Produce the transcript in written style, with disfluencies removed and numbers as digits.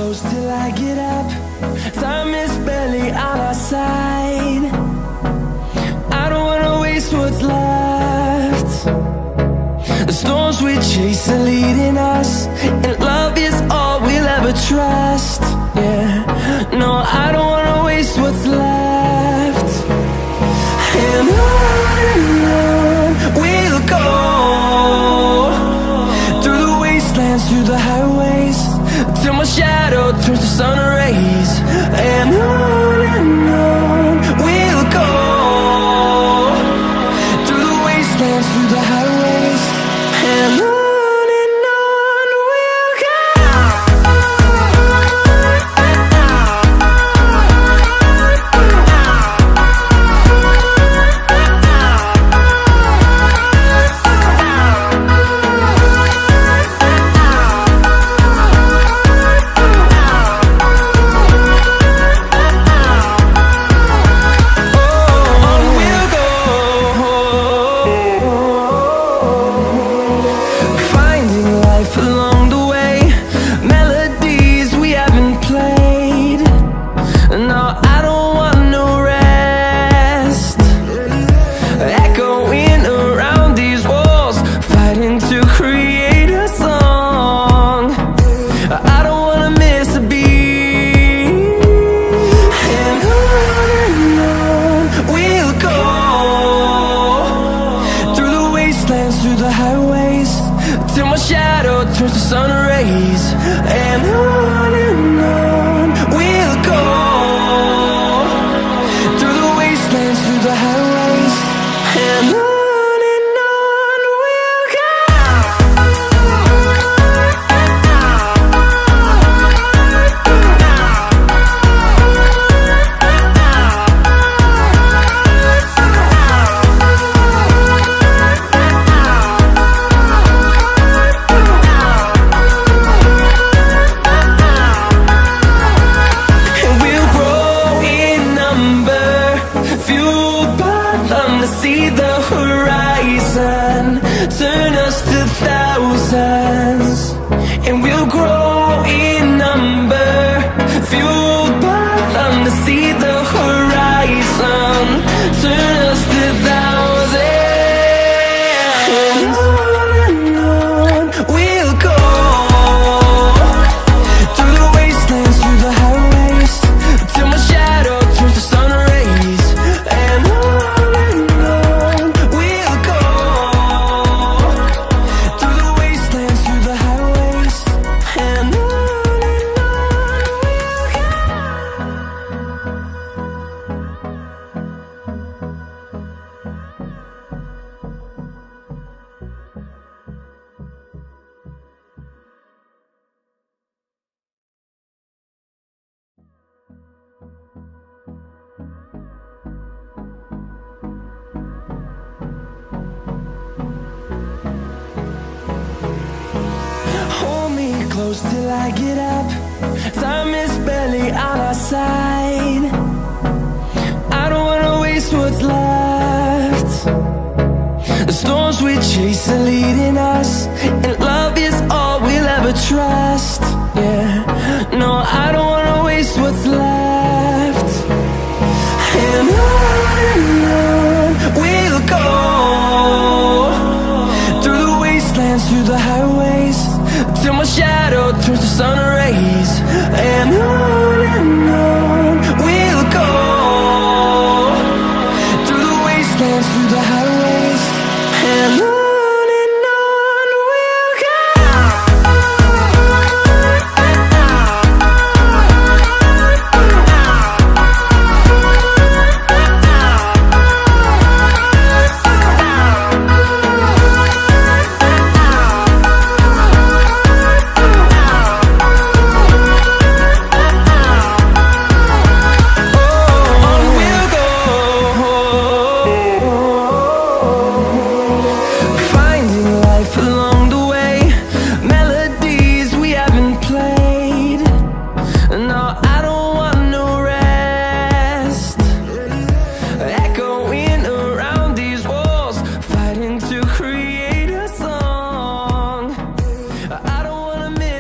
close till I get up. Time is barely on our side. I don't wanna waste what's left. The storms we chase are leading us, and love is all we'll ever trust. Yeah, no, I don't wanna waste what's left. And on we'll go, through the wastelands, through the highways, till my shadow turns to sun rays. And on we'll go, through the wastelands, through the highways, and on we'll go. Through the highways, till my shadow turns to sun rays. And on we'll go, through the wastelands, through the highways, and on we'll go. See the horizon turn us to thousands, and we'll grow in number, fueled by them. To see the horizon turn us to thousands, and on we'll go, through the wastelands, through the highways, till my shadow turns to sun rays. And close till I get up. Time is barely on our side. I don't wanna waste what's left. The storms we chase are leading us, and love is all we'll ever trust. Yeah, no, I don't wanna waste what's left. And on we'll go, through the wastelands, through the highways, till my shadow turns to sun rays. And on we'll go, through the wastelands, through the highways, and on we'll go. to create a song. I don't wanna miss